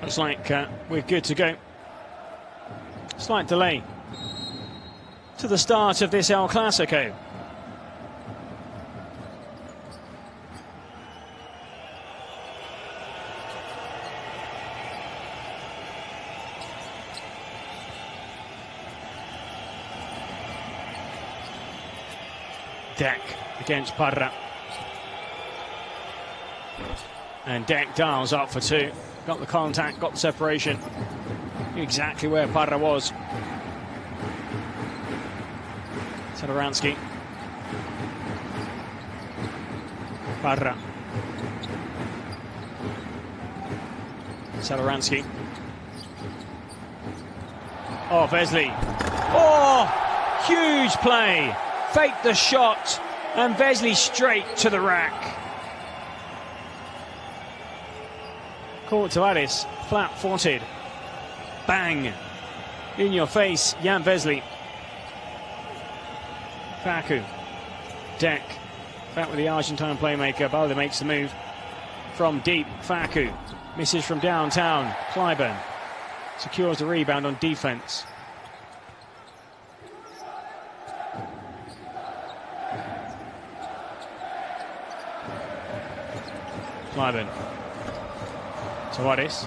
Looks like we're good to go. Slight delay to the start of this El Clásico. Deck against Parra. And Deck dials up for two. Got the contact, got the separation. Knew exactly where Parra was. Sadaransky. Parra. Sadaransky. Oh, Vesely. Oh, huge play. Faked the shot, and Vesely straight to the rack. Caught to Alice, flat-footed. Bang! In your face, Jan Vesely. Facu. Deck. Back with the Argentine playmaker. Balde makes the move. From deep, Facu. Misses from downtown. Clyburn secures the rebound on defense. Clyburn. Tavares.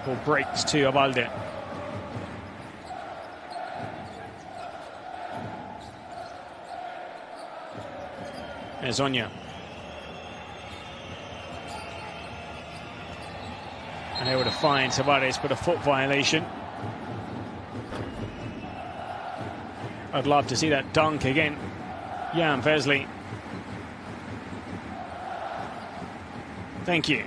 The ball breaks to Abalde. Ezonia. And able to find Tavares, but a foot violation. I'd love to see that dunk again. Jan Vesely. Thank you.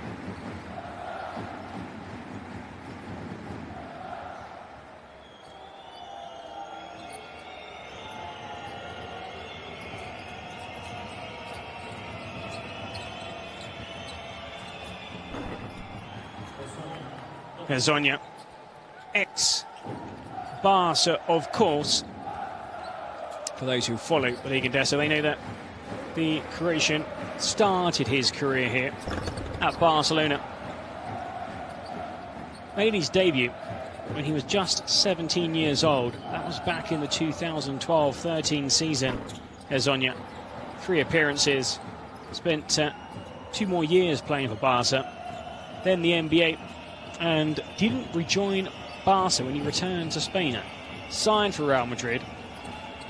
Ezonia. Ex-Barca, of course. For those who follow the Liga Endesa, they know that the Croatian started his career here at Barcelona. Made his debut when he was just 17 years old. That was back in the 2012-13 season. Ezonia, 3 appearances, spent 2 more years playing for Barca, then the NBA, and didn't rejoin Barca when he returned to Spain. Signed for Real Madrid,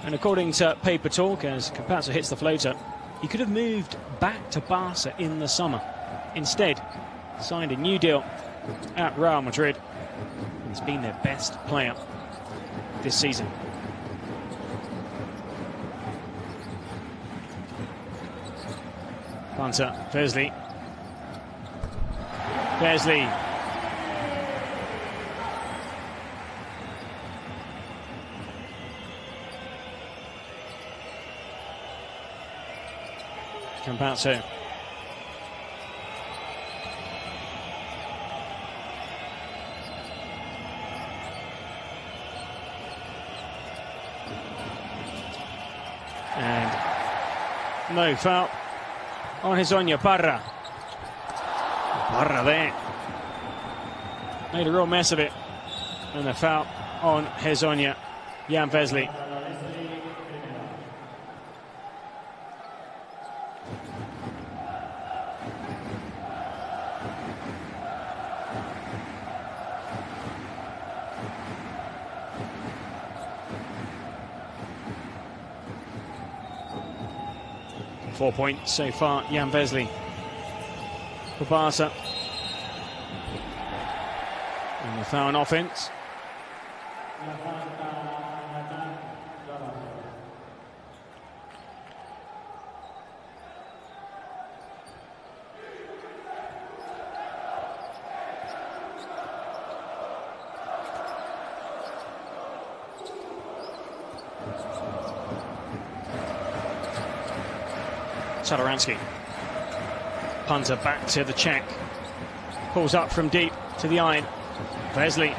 and according to Paper Talk, as Campazzo hits the floater, he could have moved back to Barca in the summer. Instead, signed a new deal at Real Madrid. He's been their best player this season. Punter, Vesely. Vesely. Campazzo. And no foul on Ezonia. Parra. Parra there. Made a real mess of it. And the foul on Ezonia. Jan Vesely. .4 points so far, Jan Vesely for Barca. And the foul on offense. Sadaransky. Punter back to the check. Pulls up from deep to the eye. Vesely.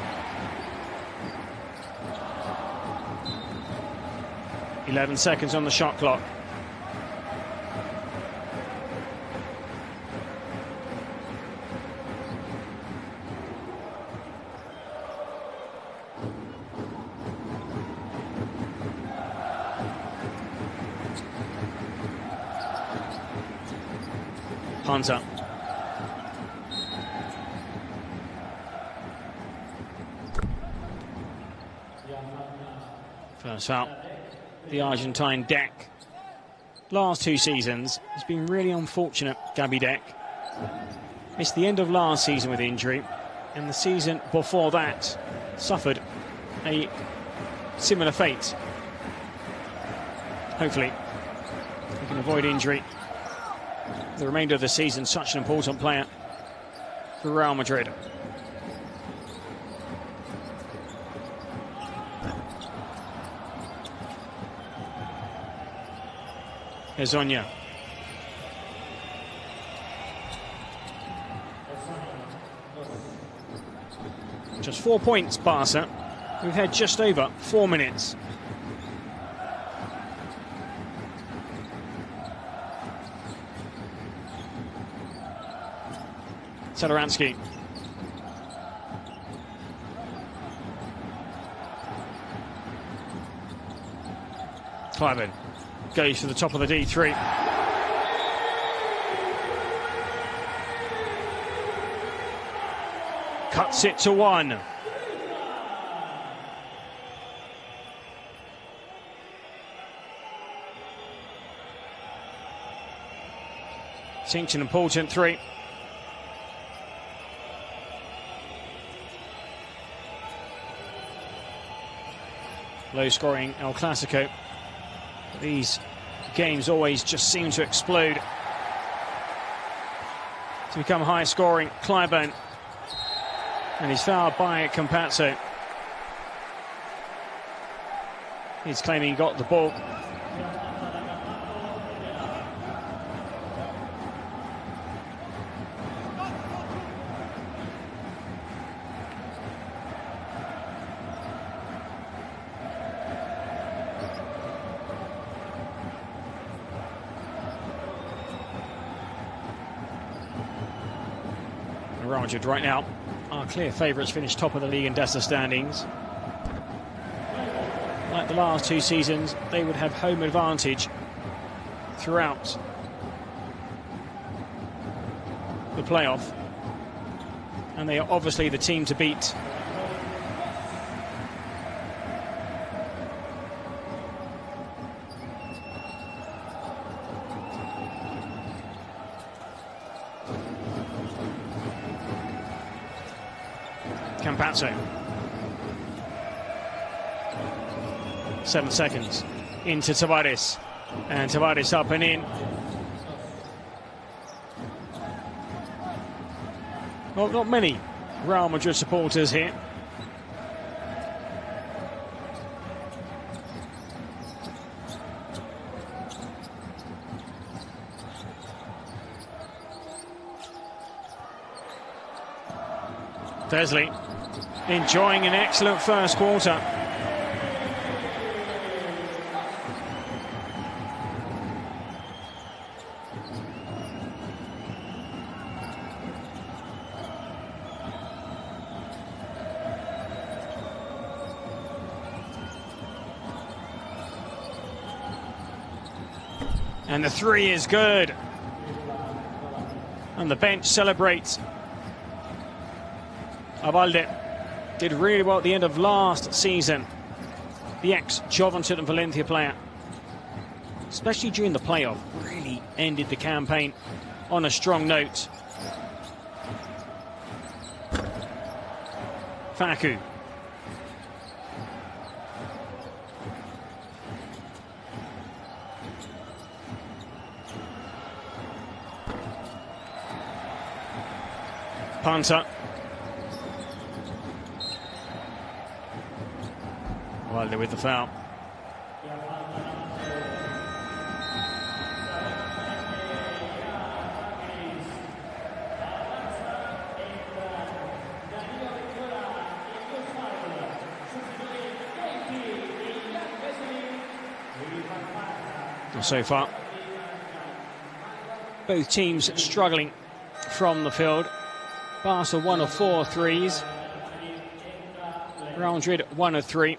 11 seconds on the shot clock. Hunter. First foul. The Argentine Deck. Last 2 seasons, he's been really unfortunate, Gabby Deck. Missed the end of last season with injury, and the season before that suffered a similar fate. Hopefully, he can avoid injury the remainder of the season. Such an important player for Real Madrid. Here's Onya. Just 4 points, Barca. We've had just over 4 minutes. Sadaransky. Clave goes to the top of the D3. Cuts it to 1. Sinks an important 3. Low scoring El Clásico. These games always just seem to explode to become high scoring. Clyburn, and he's fouled by Campazzo. He's claiming he got the ball. Madrid right now are clear favourites, finished top of the Liga Endesa standings. Like the last 2 seasons, they would have home advantage throughout the playoff, and they are obviously the team to beat. Campazzo. 7 seconds into Tavares, and Tavares up and in. Well, not many Real Madrid supporters here. Desley enjoying an excellent first quarter. And the 3 is good. And the bench celebrates. Abalde did really well at the end of last season. The ex-Juventud and Valencia player, especially during the playoff, really ended the campaign on a strong note. Facu. Punter. Wilder with the foul. So far, both teams struggling from the field. Barca 1 of 4 threes. Real Madrid 1 of 3.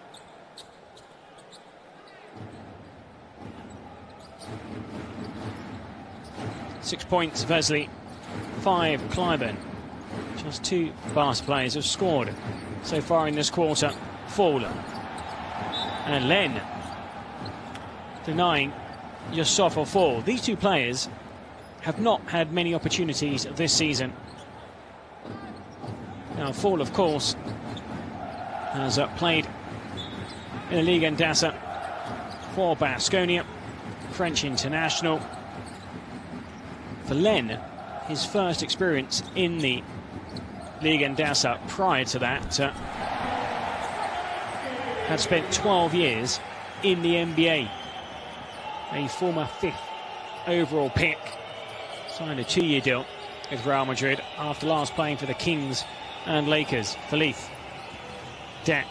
6 points, Vesely. 5, Clyburn. Just 2 Barca players have scored so far in this quarter. Fall. And Len denying Yusuf or Fall. These 2 players have not had many opportunities this season. Now, Fall, of course, has played in the Liga Endesa for Baskonia, French international. For Len, his first experience in the Liga Endesa prior to that had spent 12 years in the NBA. A former 5th overall pick, signed a 2-year deal with Real Madrid after last playing for the Kings and Lakers. Feliz. Deck.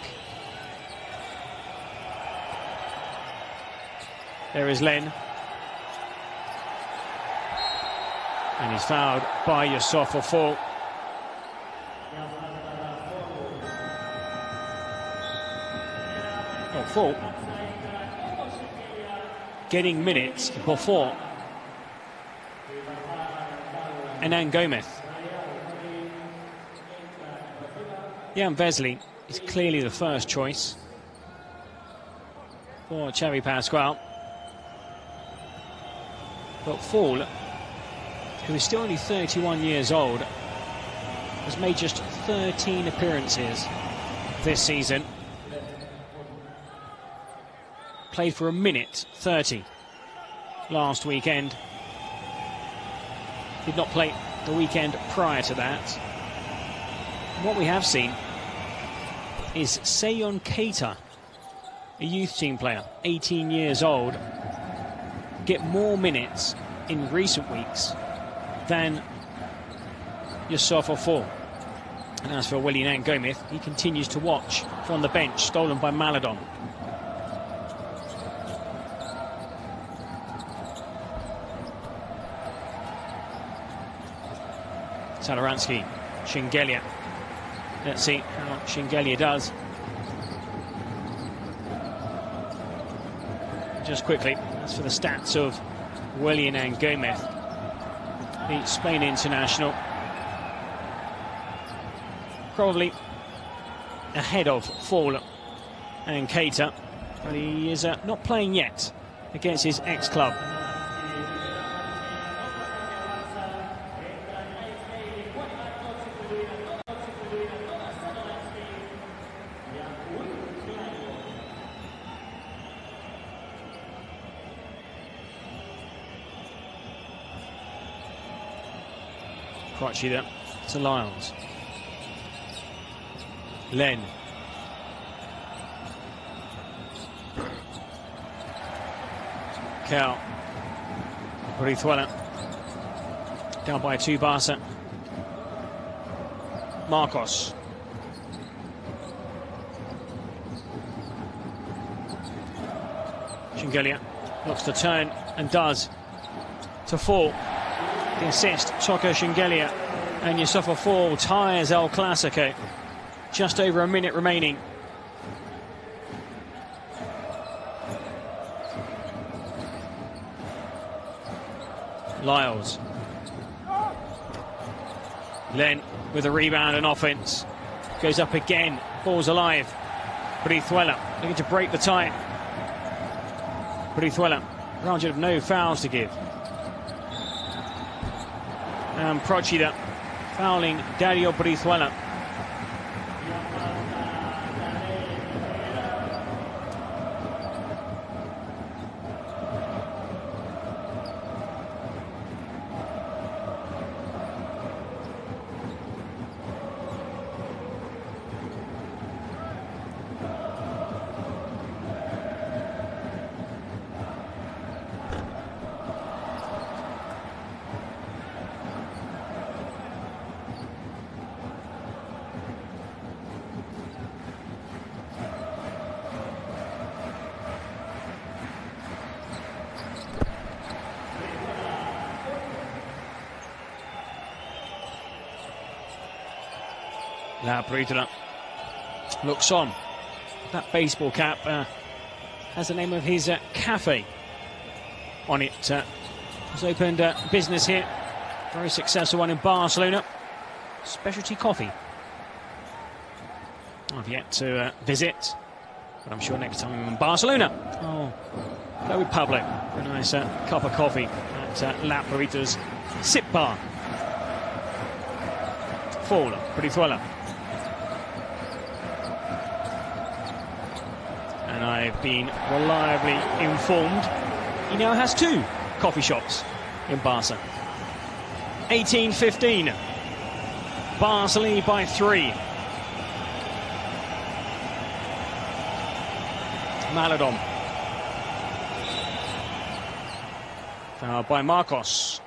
There is Len. And he's fouled by Yusuf for Fall. Oh, Fall getting minutes before Anand Gomez. Jan Vesely is clearly the first choice for Xavi Pascual. But Fall, who is still only 31 years old, has made just 13 appearances this season. Played for a minute 30 last weekend. Did not play the weekend prior to that. What we have seen is Seyon Keita, a youth team player, 18 years old, get more minutes in recent weeks than Yusuf or Fall. And as for Anand Gomez, he continues to watch from the bench, stolen by Maladon. Salaransky, Shingelia. Let's see how Shingelia does. Just quickly, as for the stats of Anand Gomez, the Spain international, probably ahead of Fall and Keita, but he is not playing yet against his ex-club. Crotchy there to Lyles. Len. Cal. Brizuela. Down by 2 Barca. Marcos. Shingelia looks to turn and does to Fall. The assist, Choque Shingelia, and Yusuf Fall ties El Clásico. Just over a minute remaining. Lyles. Len with a rebound and offense. Goes up again, ball's alive. Brizuela looking to break the tie. Brizuela, granted of no fouls to give. And Procida fouling Dario Brizuela. La Brizuela looks on. That baseball cap has the name of his cafe on it has opened business here. Very successful one in Barcelona. Specialty coffee. I've yet to visit, but I'm sure next time I'm in Barcelona, I'll go with Pablo for a nice cup of coffee at La Perita's Sip Bar. Fall, Brizuela. And I've been reliably informed he now has 2 coffee shops in Barca. 18-15. Barca lead by 3. Maladon. Fouled by Marcos.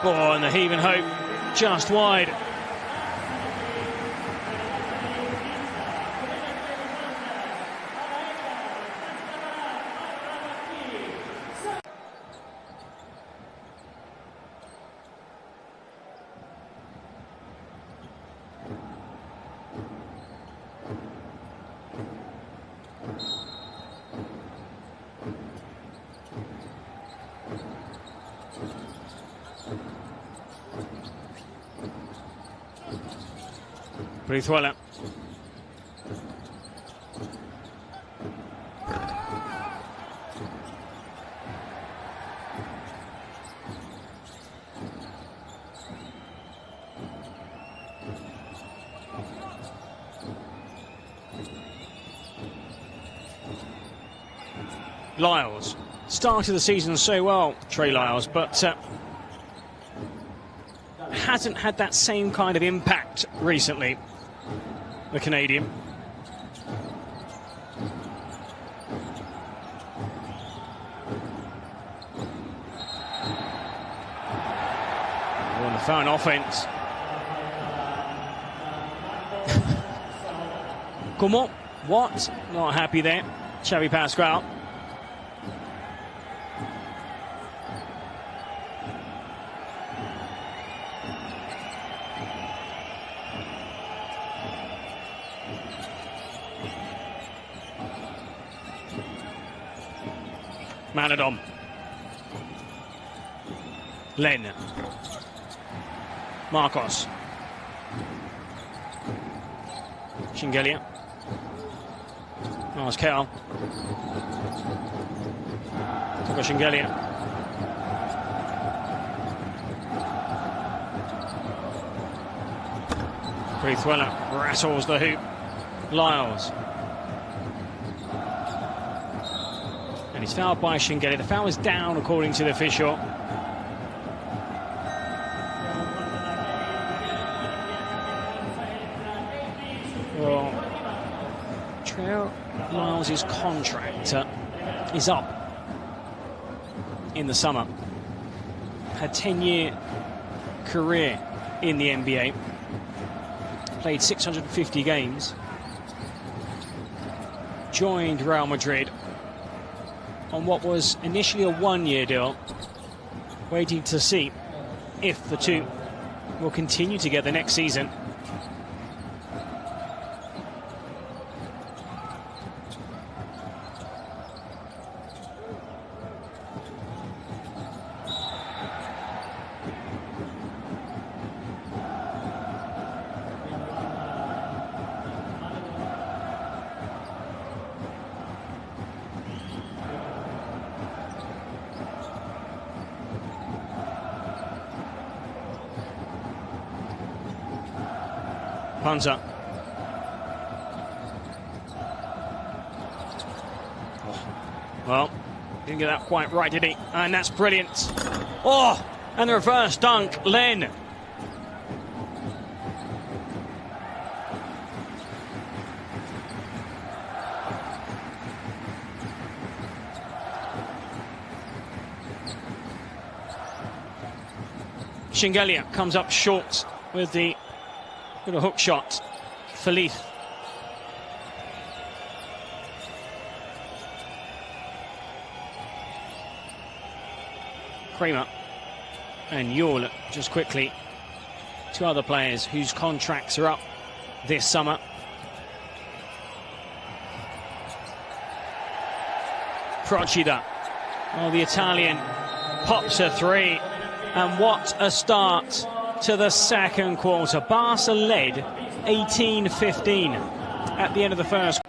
Oh, and the heave and hope just wide. Brizuela. Lyles started the season so well, Trey Lyles, but hasn't had that same kind of impact recently, the Canadian. On the foul offense. Comment? What? Not happy there. Xavi Pascual. Maladon. Len. Marcos. Shingelia. Mars Kel. Shingelia. Brizuela rattles the hoop. Lyles. And he's fouled by Shingelia. The foul is down according to the official. Well, Trey Lyles' contract is up in the summer. Had 10-year career in the NBA. Played 650 games. Joined Real Madrid on what was initially a one-year deal, waiting to see if the two will continue together next season. Punter. Well, didn't get that quite right, did he? And that's brilliant. Oh, and the reverse dunk, Len. Shingelia comes up short. with the little hook shot. Feliz. Kramer and Yule just quickly. Two other players whose contracts are up this summer. Procida. Oh, the Italian pops a three. And what a start to the second quarter. Barca led 18-15 at the end of the first.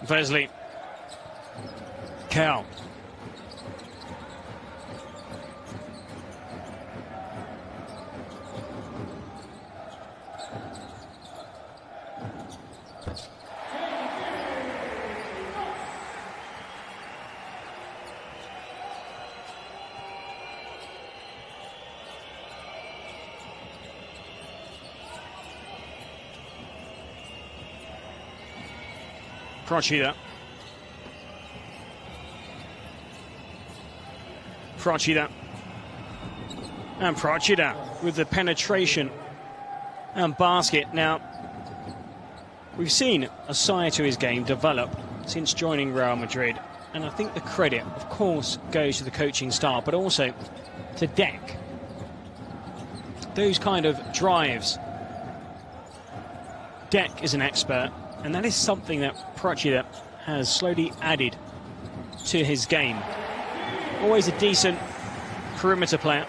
Vesley. Cal. Procida. Procida. And Procida with the penetration and basket. Now, we've seen a side to his game develop since joining Real Madrid. And I think the credit, of course, goes to the coaching staff, but also to Deck. Those kind of drives. Deck is an expert. And that is something that Procida has slowly added to his game. Always a decent perimeter player.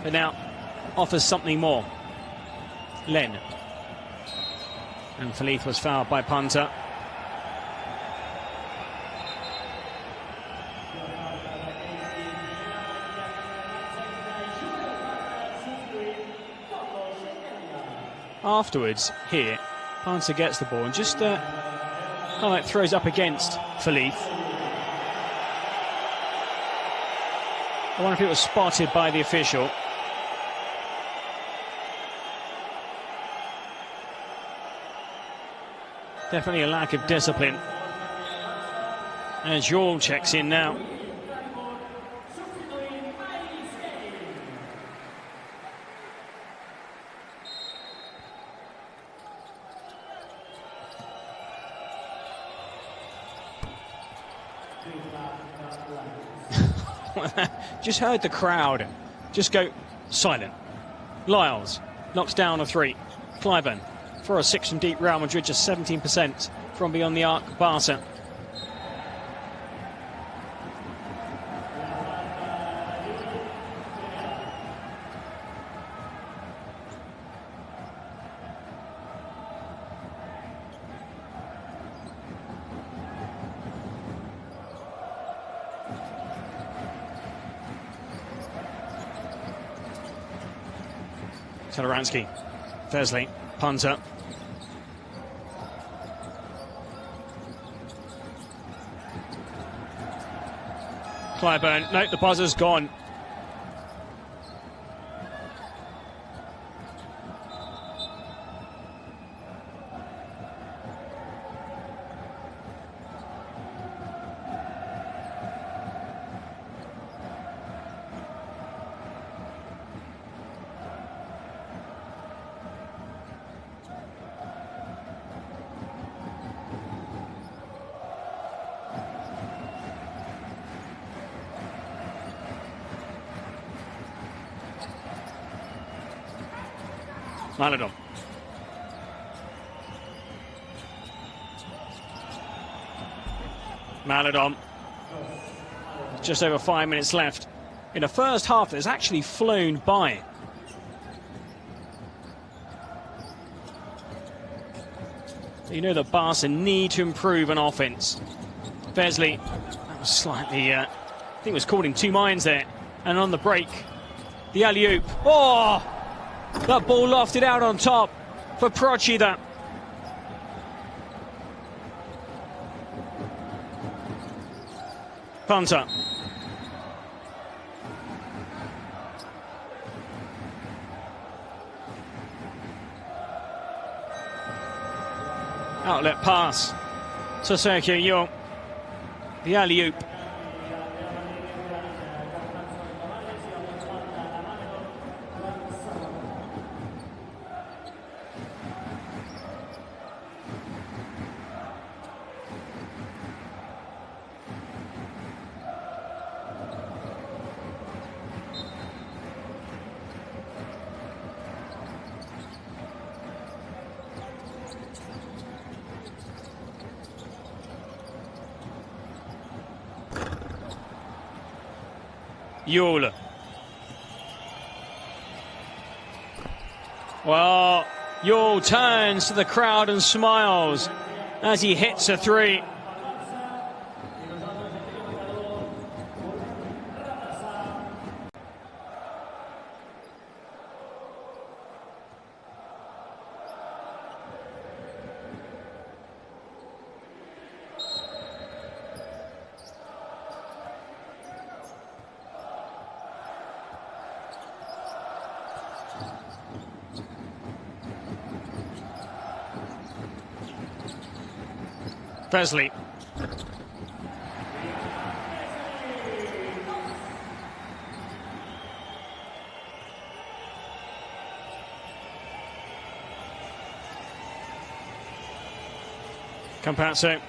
But now offers something more. Len. And Feliz was fouled by Punter. Afterwards, here, Punter gets the ball and just throws up against Feliz. I wonder if it was spotted by the official. Definitely a lack of discipline. And Joel checks in now. Just heard the crowd just go silent. Lyles knocks down a three. Cliburn for a six from deep. Real Madrid just 17% from beyond the arc. Barca. Teleransky, Vesley, Punter. Cliburn, no, the buzzer's gone. Maladon. Maladon. Just over 5 minutes left in a first half that's actually flown by. You know that Barca need to improve on offense. Vesley, that was slightly, I think was caught in two minds there. And on the break, the alley-oop. Oh! That ball lofted out on top for Procida. Punter. Outlet pass to Sergio Yul. The alley-oop. Yul. Well, Yul turns to the crowd and smiles as he hits a three. Presley. Campazzo.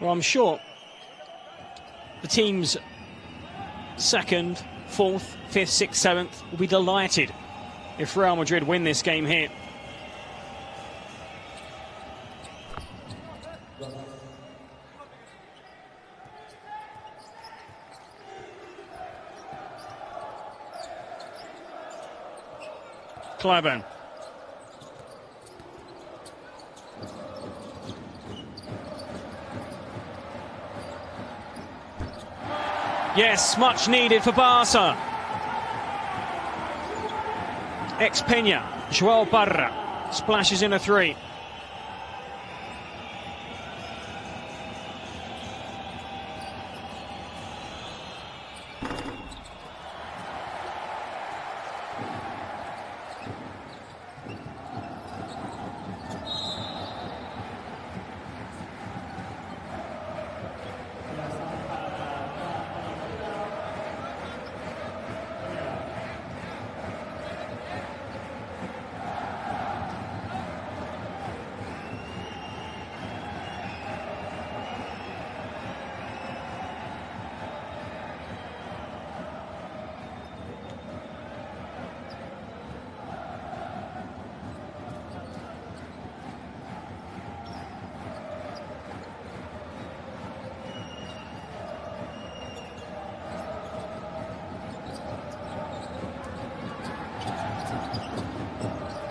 Well, I'm sure the teams second, fourth, fifth, sixth, seventh will be delighted if Real Madrid win this game here. Clave. Yes, much needed for Barca. Ex-Peña, Joel Barra splashes in a three.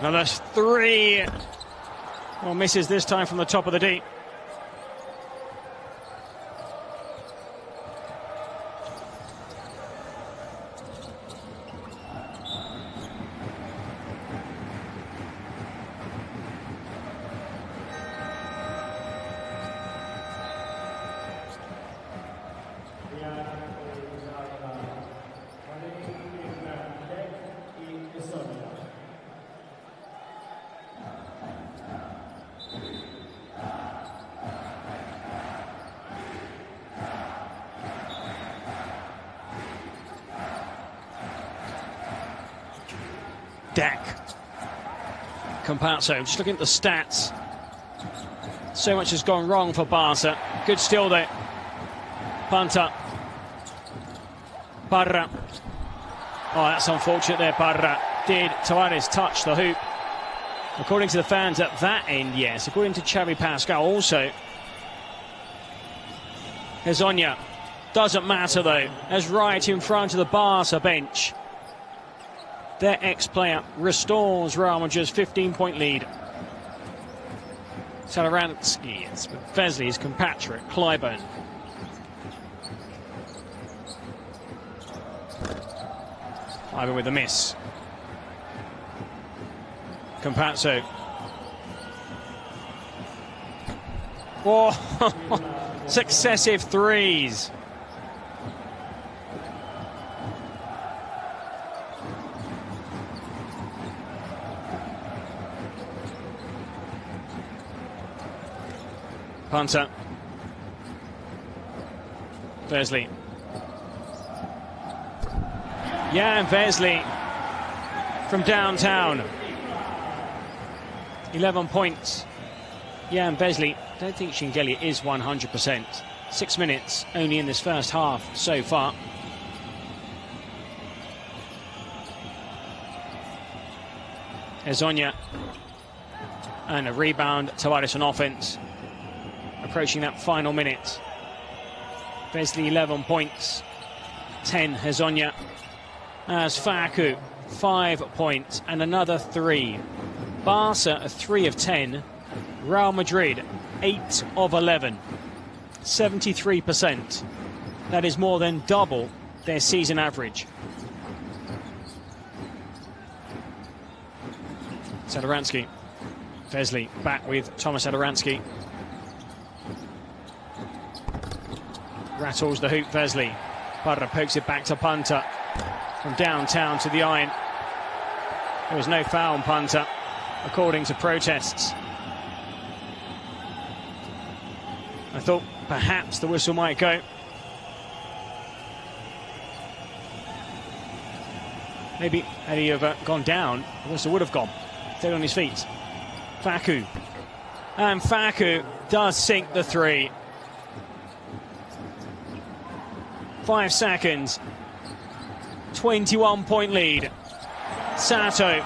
Now that's three. Well, misses this time from the top of the D. Campazzo, just looking at the stats. So much has gone wrong for Barca. Good steal there. Panta. Barra. Oh, that's unfortunate there, Barra. Did Tavares touch the hoop? According to the fans at that end, yes. According to Xavi Pascal, also. Hezonja Doesn't matter though, as right in front of the Barca bench, their ex-player restores Real Madrid's 15-point lead. Sadaransky is with Vesley's compatriot, Clyburn. Clyburn with the miss. Campazzo. Oh, successive threes. Punter. Vesley. Jan Vesley from downtown. 11 points. Jan Vesley. Don't think Shingelia is 100%. 6 minutes only in this first half so far. Hezonja. And a rebound. Tavares on offense. Approaching that final minute. Vesley 11 points. 10 Hezonja. As Facu 5 points and another 3. Barca 3 of 10. Real Madrid 8 of 11. 73%. That is more than double their season average. Sadaransky. Vesley back with Thomas Sadaransky. Rattles the hoop, Vesley. Parra pokes it back to Punter. From downtown to the iron. There was no foul on Punter, according to protests. I thought perhaps the whistle might go. Maybe had he have gone down, the whistle would have gone. Stayed on his feet. Facu. And Facu does sink the 3. 5 seconds. 21-point lead. Sato.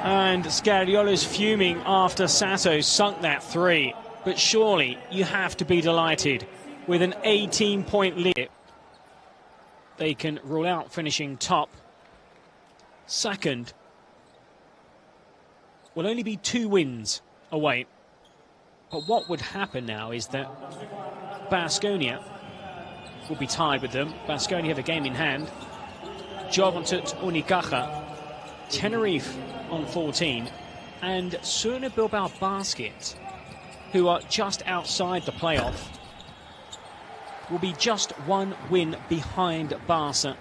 And Scariolo's fuming after Sato sunk that 3. But surely you have to be delighted with an 18-point lead. They can rule out finishing top. Second will only be 2 wins away. But what would happen now is that Baskonia will be tied with them. Baskonia have a game in hand. Joventut Unicaja, Tenerife on 14, and Surna Bilbao Basket, who are just outside the playoff, will be just 1 win behind Barca.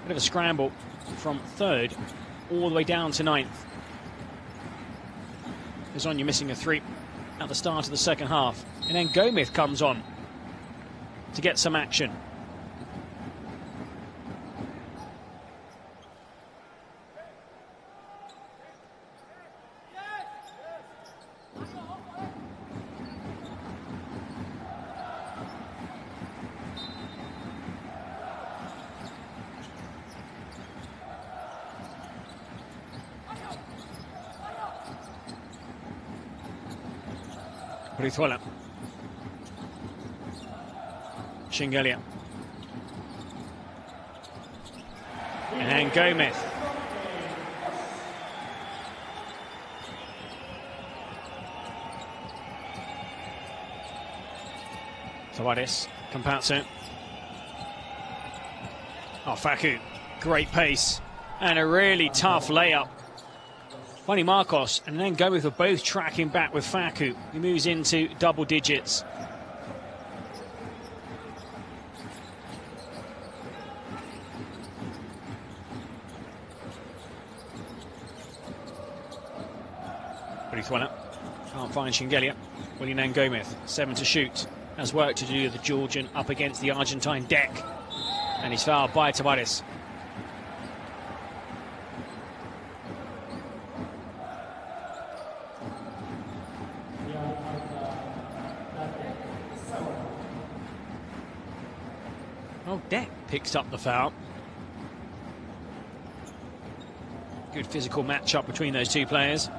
Bit of a scramble from 3rd all the way down to 9th. Hezonja missing a 3 at the start of the second half, and then Gomez comes on to get some action. Brizuela. Shingelia. And Gomez. Tavares. Campazzo. Oh, Facu. Great pace. And a really tough layup. Funny Marcos and then Gomez were both tracking back with Facu. He moves into double digits. Brizuela can't find Shingelia. Willian Gomez, 7 to shoot. Has work to do, the Georgian up against the Argentine deck. And he's fouled by Tavares. Oh, Deck picks up the foul. Good physical match-up between those 2 players.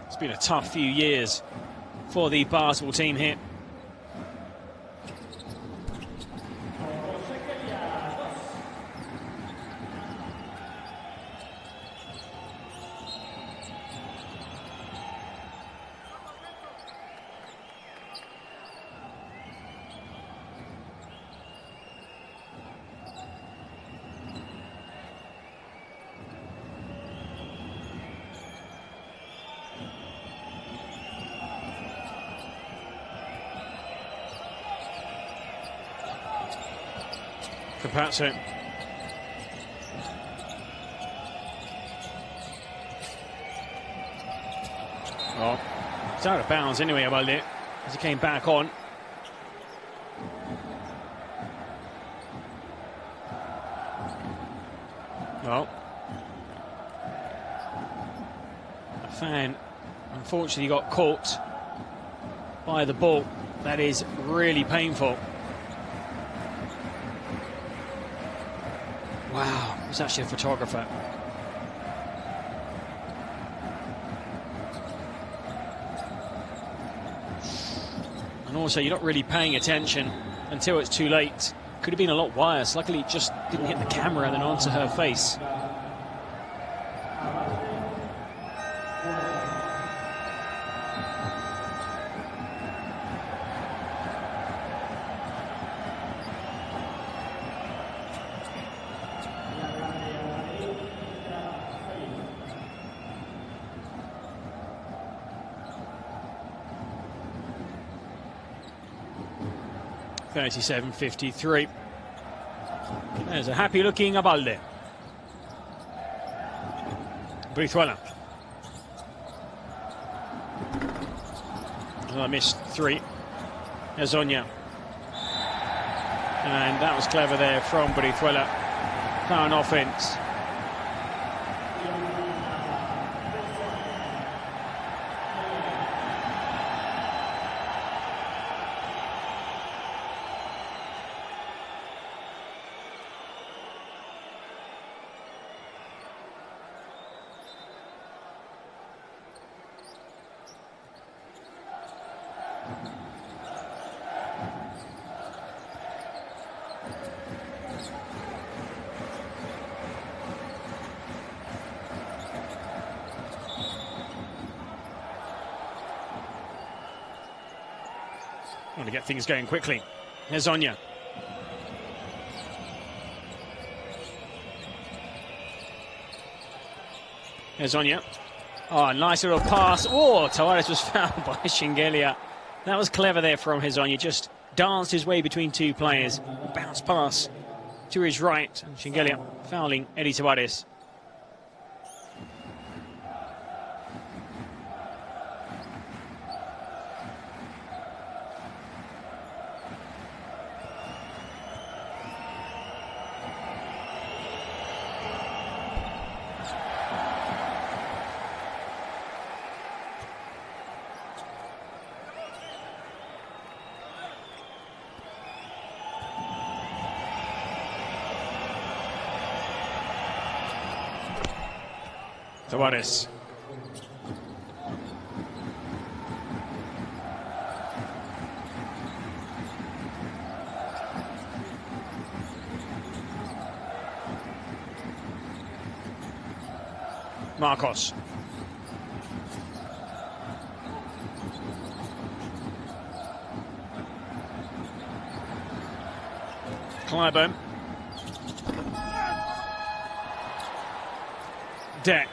It's been a tough few years for the Basel team here. Competition. Well, it's out of bounds anyway, Abalde, as he came back on. Well, a fan unfortunately got caught by the ball. That is really painful. Wow, it was actually a photographer. And also, you're not really paying attention until it's too late. Could have been a lot worse. Luckily, it just didn't hit the camera and then onto her face. $37.53. There's a happy-looking Abalde. Brizuela. Another missed three. Ezonia. And that was clever there from Brizuela. Found offense. Want to get things going quickly. Here's Onya. Here's Onya. Oh, nice little pass. Oh, Tavares was fouled by Shingelia. That was clever there from Hezonia. Just danced his way between two players. Bounce pass to his right. And Shingelia fouling Eddie Tavares. Tavares. Marcos. Clyburn. Deck.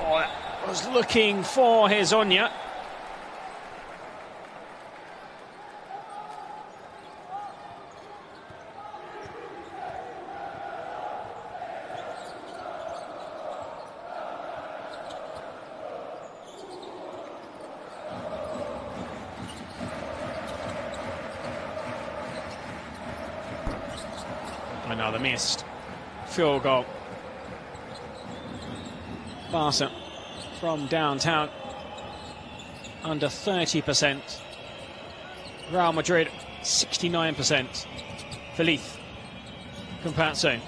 Oh, that was looking for Hezonia. Another missed field goal. Barca from downtown under 30%. Real Madrid, 69%. Feliz Campazzo.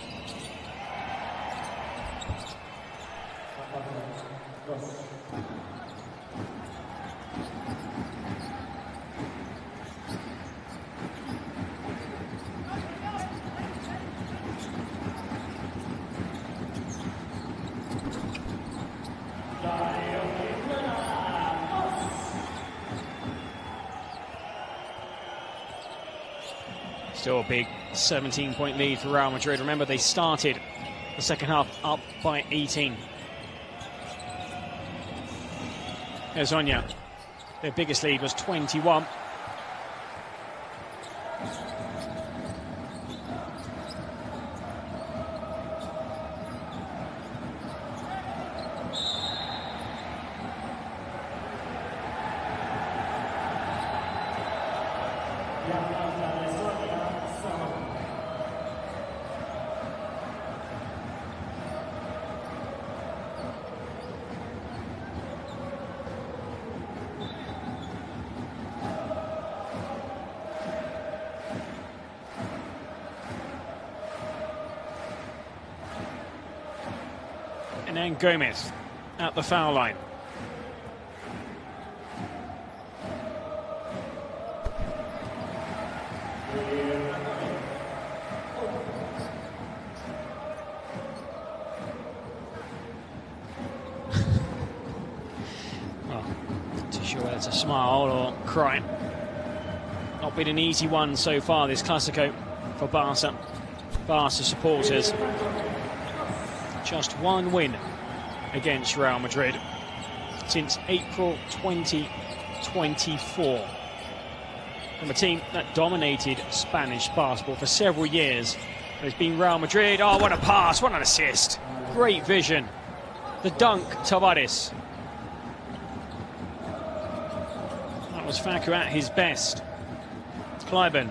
Still a big 17-point lead for Real Madrid. Remember, they started the second half up by 18. Here's Onya. Their biggest lead was 21. And then Gomez at the foul line. Well, not too sure whether to smile or cry. Not been an easy one so far, this Clásico for Barca supporters. Just one win against Real Madrid since April 2024. From a team that dominated Spanish basketball for several years. It's been Real Madrid. Oh, what a pass, what an assist. Great vision. The dunk, Tavares. That was Facu at his best. Kleiben.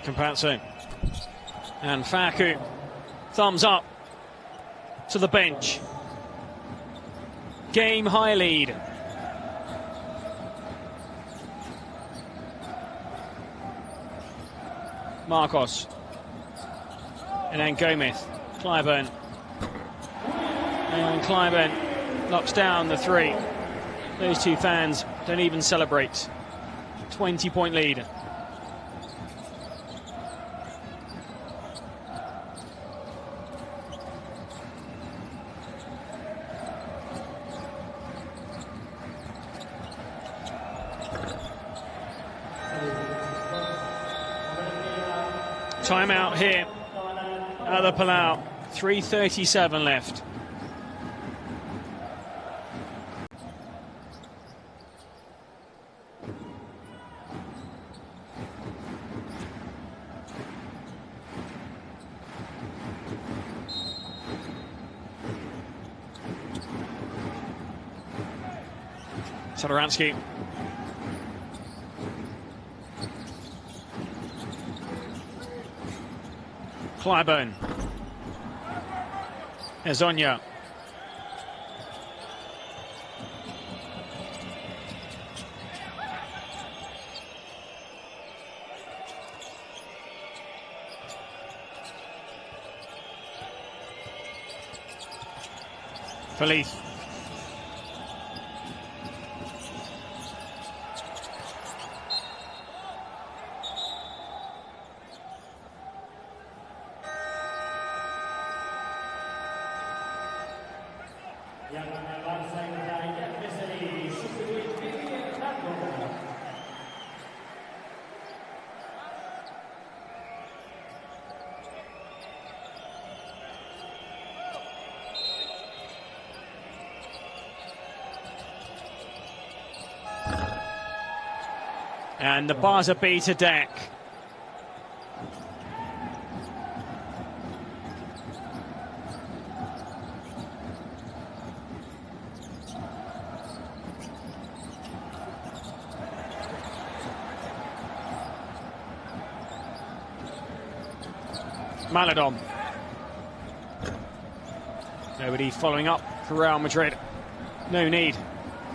Campazzo and Facu, thumbs up to the bench. Game high lead. Marcos and then Gomez. Kleiben, and Kleiben knocks down the three. Those two fans don't even celebrate. 20-point lead. Timeout here at the Palau. 3:37 left. Satoransky. Kleiben. There's Onya. Feliz. And the Barca beat a deck. Maladon. Nobody following up for Real Madrid. No need.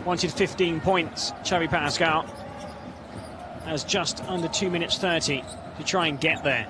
Wanted 15 points. Xavi Pascal has just under 2 minutes 30 to try and get there.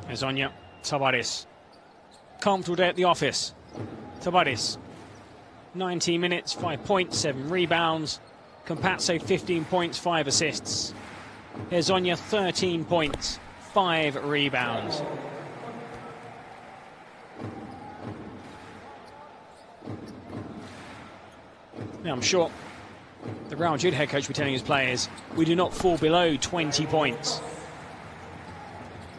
Ezonia, Tavares. Comfortable day at the office. Tavares. 19 minutes, 5 points, 7 rebounds. Compazzo, 15 points, 5 assists. Ezonia, 13 points, 5 rebounds. Now, I'm sure the Real Madrid head coach will be telling his players, we do not fall below 20 points.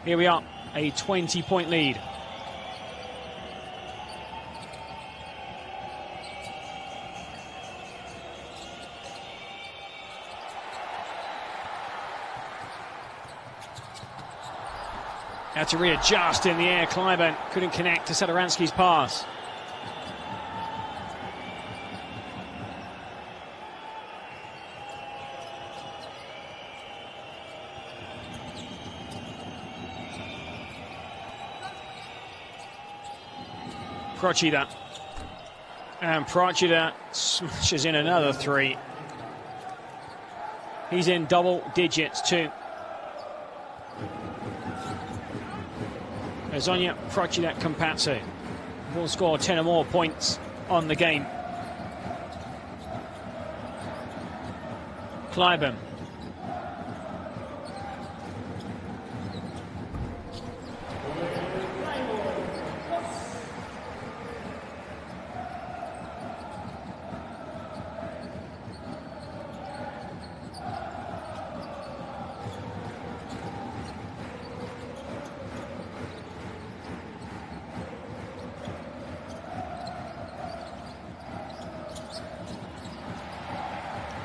Here we are, a 20-point lead. Had to readjust in the air. Clave couldn't connect to Satoransky's pass. Procida. And Procida smashes in another 3. He's in double digits too. Ezonia, Procida, Compazzo will score 10 or more points on the game. Clave.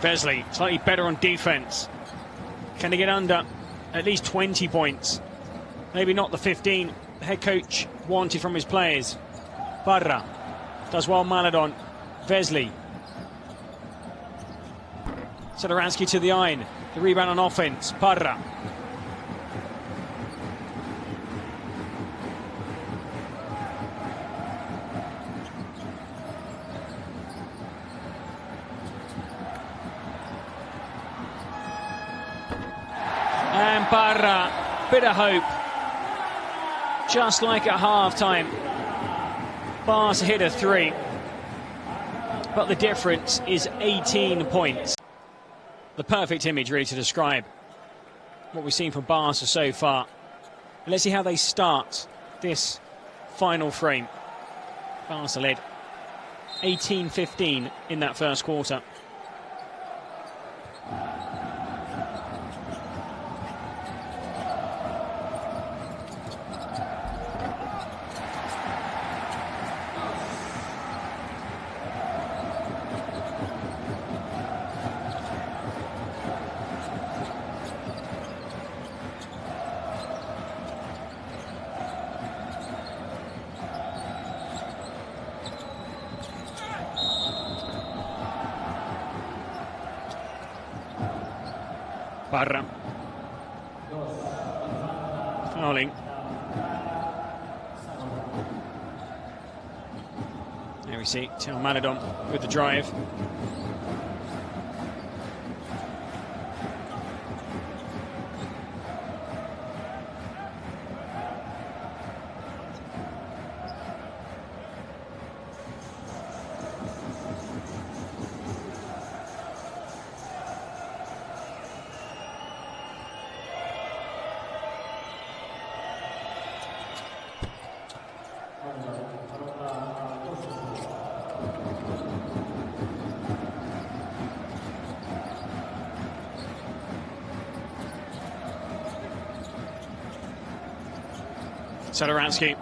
Vesely, slightly better on defense. Can they get under at least 20 points? Maybe not the 15 the head coach wanted from his players. Barra does well. Maladon. Vesely. Satoransky to the iron. The rebound on offense. Barra. And Barra, bit of hope. Just like at half-time. Barca hit a 3. But the difference is 18 points. The perfect image, really, to describe what we've seen from Barca so far. Let's see how they start this final frame. Barca led 18-15 in that first quarter. Barra. Fouling. There we see Theo Maledon with the drive. Sadaransky.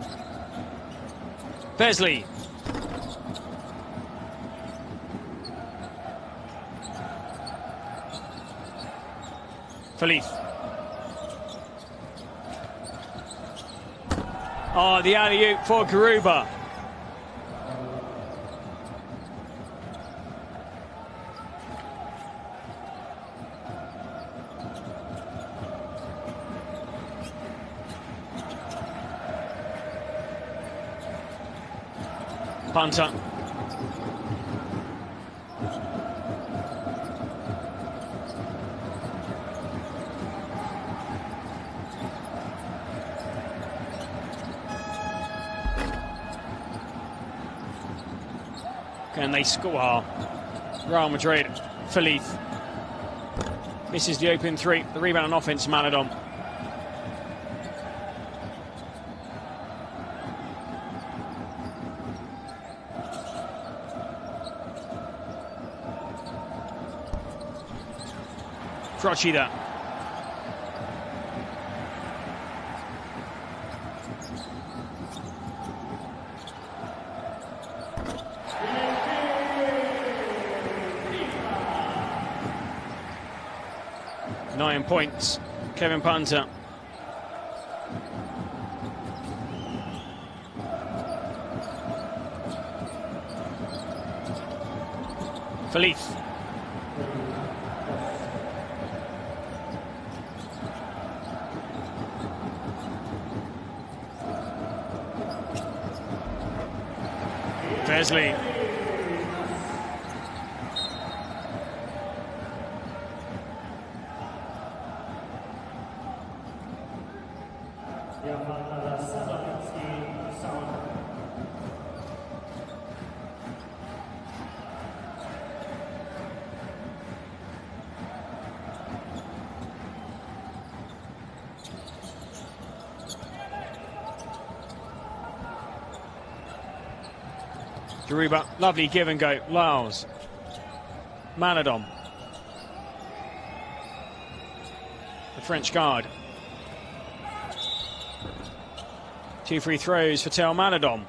Besley. Feliz. Oh, the alley-oop for Garuba. Punter. Can they score? Real Madrid. Feliz. Misses the open three. The rebound on offense, Maledon. Frochida. Nine points, Kevin Punter. Feliz. Besley. Garuba, lovely give and go. Laos. Maledon. The French guard. 2 free throws for Theo Maledon.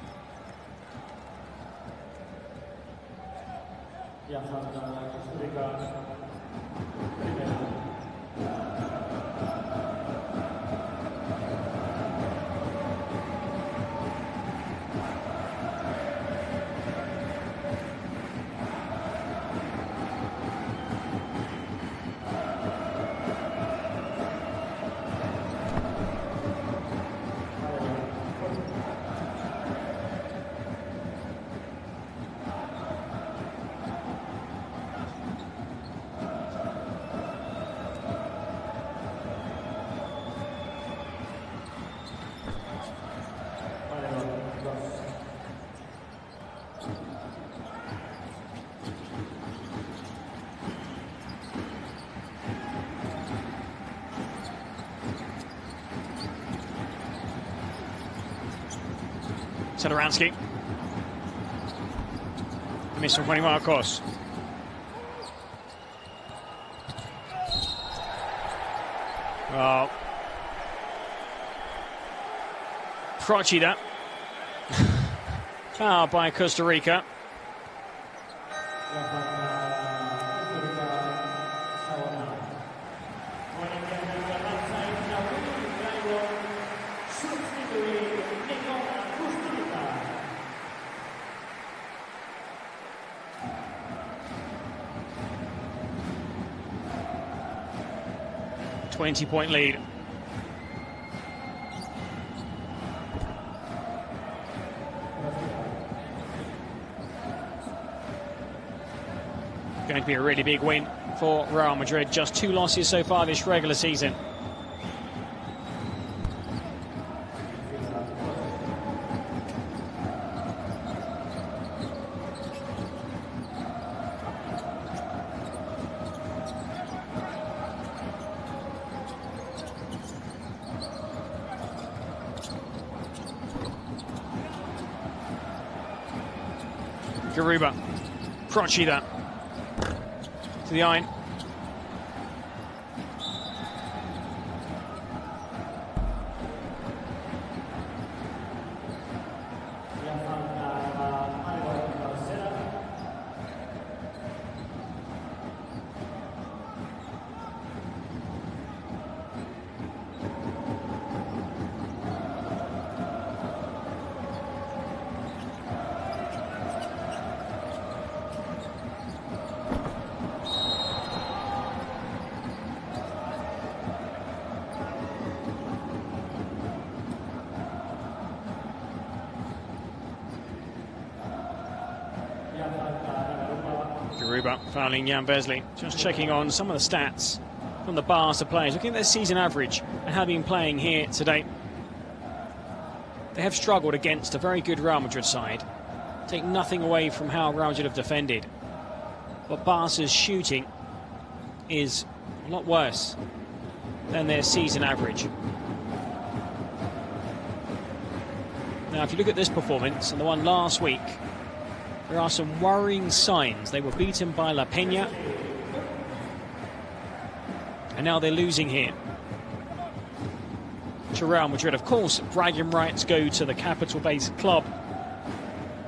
Sadaransky. Miss from 21, of course. Oh. Frochida. Foul by Costa Rica. Point lead. Going to be a really big win for Real Madrid. Just 2 losses so far this regular season. Garuba, Procida to the iron. Garuba fouling Jan Vesely. Just checking on some of the stats from the Barca players. Looking at their season average and how they've been playing here today. They have struggled against a very good Real Madrid side. Take nothing away from how Real Madrid have defended. But Barca's shooting is a lot worse than their season average. Now, if you look at this performance and the one last week, there are some worrying signs. They were beaten by La Peña, and now they're losing here to Real Madrid. Of course, bragging rights go to the capital-based club.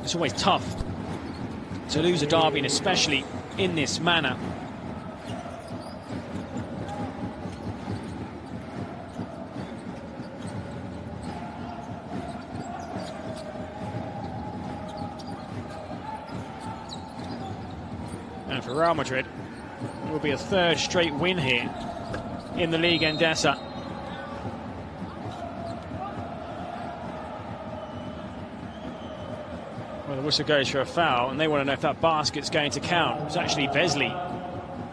It's always tough to lose a derby, and especially in this manner. And for Real Madrid, it will be a 3rd straight win here in the Liga Endesa. Well, the whistle goes for a foul, and they want to know if that basket's going to count. It's actually Vesely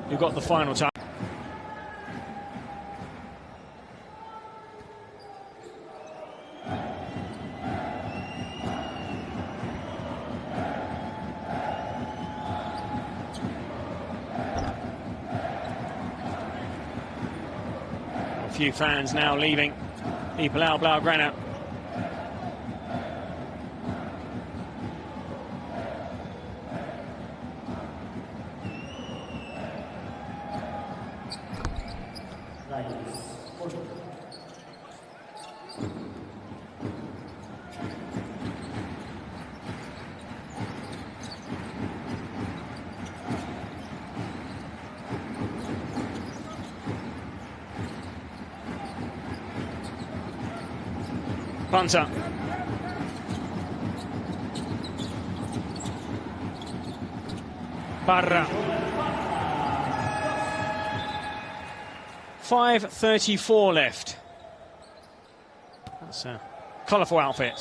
who got the final touch. A few fans now leaving the Palau Blaugrana. Punter. Barra. 5:34 left. That's a colourful outfit.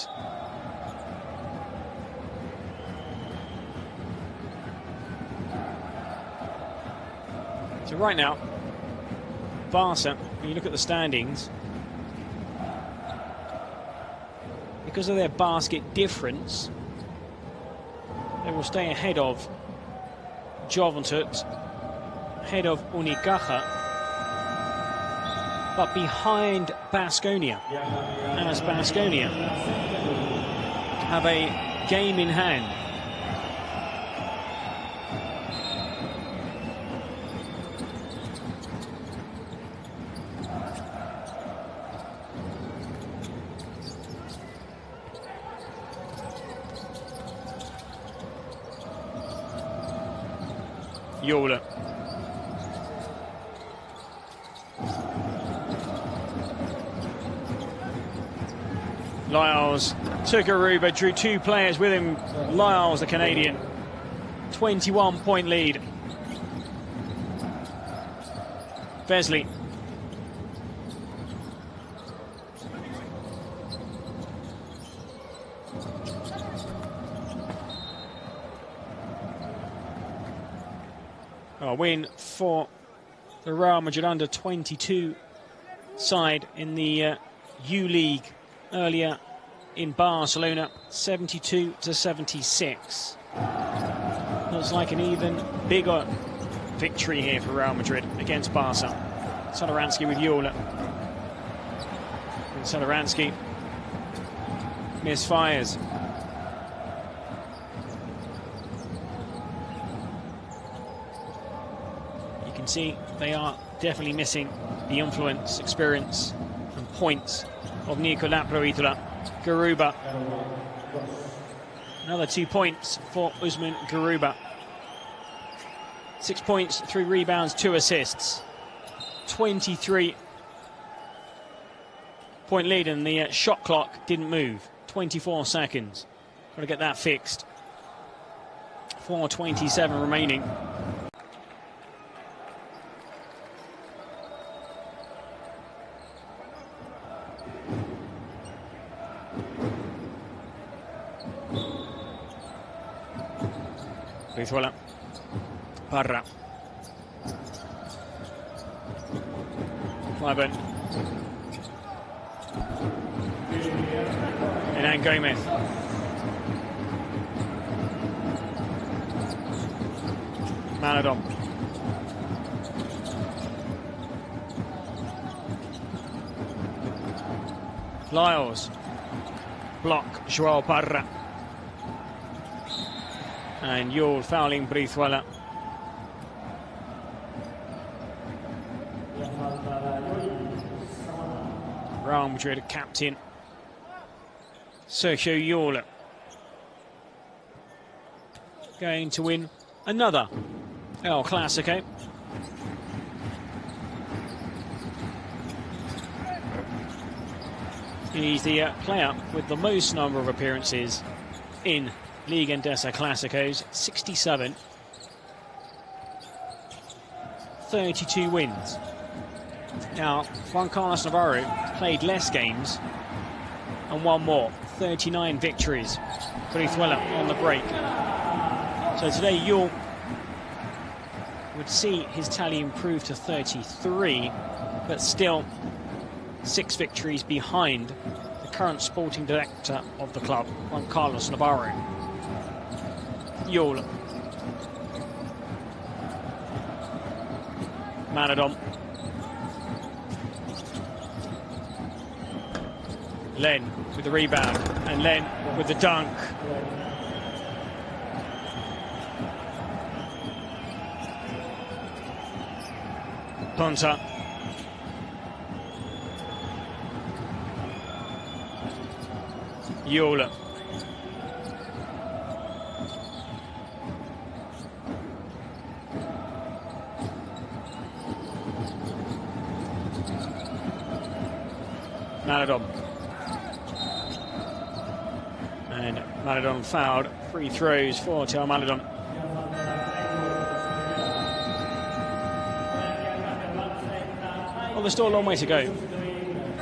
So right now, Barca, when you look at the standings, because of their basket difference, they will stay ahead of Juventus, ahead of Unicaja, but behind Baskonia, as Baskonia have a game in hand. Yola. Lyles took Aruba, drew 2 players with him. Lyles, the Canadian, 21-point lead. Vesely. A win for the Real Madrid under-22 side in the U-League earlier in Barcelona, 72-76. Looks like an even bigger victory here for Real Madrid against Barca. Satoransky with Yola. And Satoransky misfires. You can see they are definitely missing the influence, experience and points of Nicolas Provítola. Garuba. Another 2 points for Usman Garuba. 6 points, 3 rebounds, 2 assists. 23-point lead, and the shot clock didn't move. 24 seconds. Got to get that fixed. 4:27 remaining. Brizuela. Parra. Clave. And Gomez. Maladon. Lyles. Block. Joao Parra. And Yul fouling Brizuela. Real Madrid captain Sergio Yul going to win another El Clásico. He's the player with the most number of appearances in Liga Endesa Clásicos, 67. 32 wins. Now, Juan Carlos Navarro played less games and won more. 39 victories. Brizuela on the break. So today, Yul would see his tally improve to 33, but still 6 victories behind the current sporting director of the club, Juan Carlos Navarro. Yul. Maladon. Len with the rebound, and Len with the dunk. Ponta. Yola. Maladon. And Maladon fouled. Free throws for Teo Maladon. Well, there's still a long way to go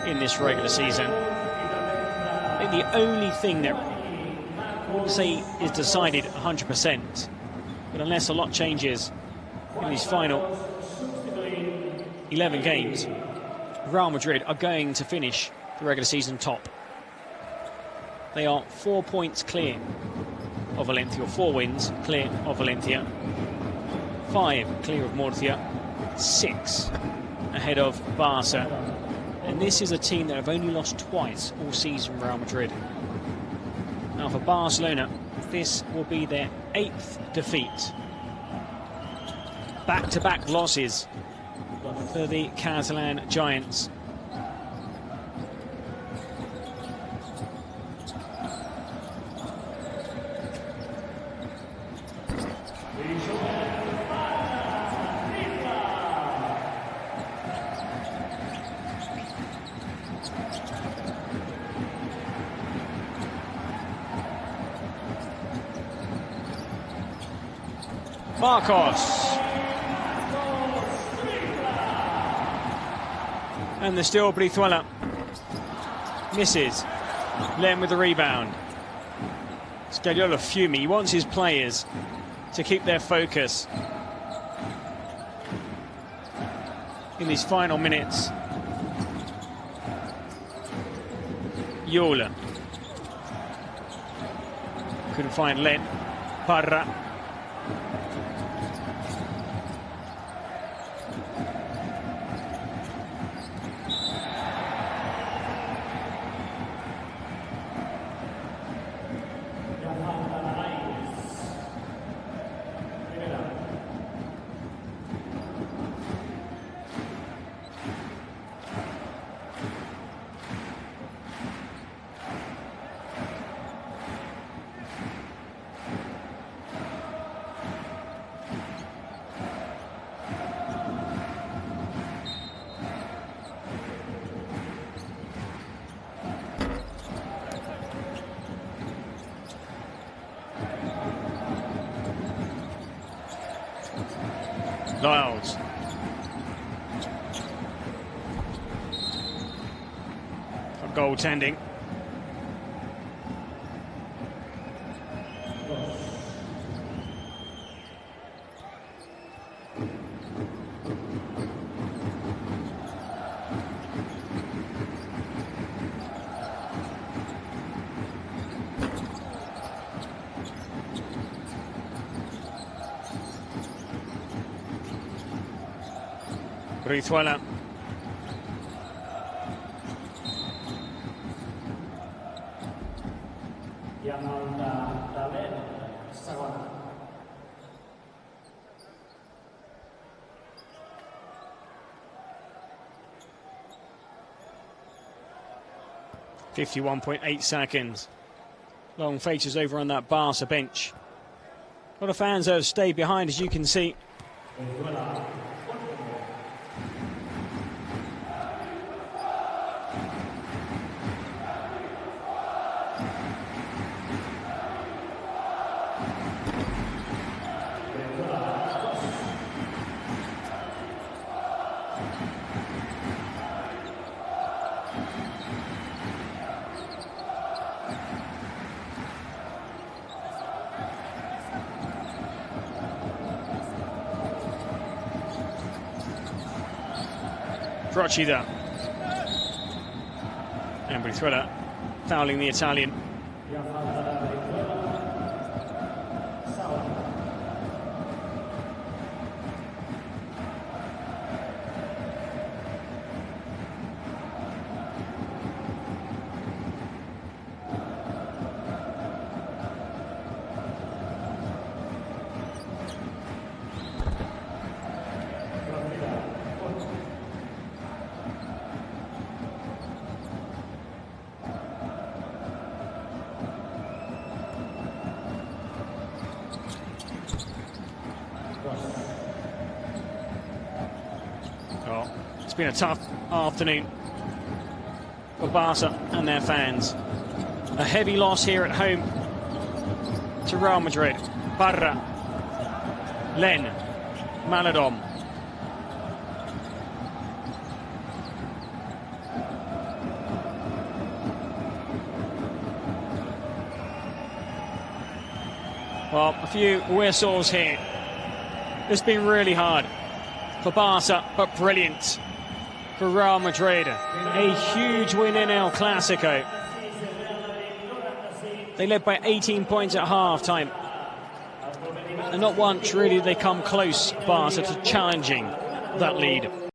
in this regular season. I think the only thing that I wouldn't say is decided 100%, but unless a lot changes in these final 11 games, Real Madrid are going to finish the regular season top. They are 4 points clear of Valencia, or 4 wins clear of Valencia, 5 clear of Murcia, 6 ahead of Barca. And this is a team that have only lost twice all season, Real Madrid. Now for Barcelona, this will be their 8th defeat. Back-to-back losses for the Catalan Giants. Marcos. And there's still Brizuela. Misses. Len with the rebound. Scaliola fuming. He wants his players to keep their focus. in these final minutes. Yola. Couldn't find Len. Parra. Lyles. For goaltending. Brizuela. Segona. 51.8 seconds. Long Fecha's over on that Barca bench. A lot of fans have stayed behind, as you can see. Procida. And Brizuela fouling the Italian. Well, it's been a tough afternoon for Barca and their fans. A heavy loss here at home to Real Madrid. Parra, Len, Maladom. Well, a few whistles here. It's been really hard for Barca, but brilliant for Real Madrid. A huge win in El Clásico. They led by 18 points at half-time. And not once really did they come close, Barca, to challenging that lead.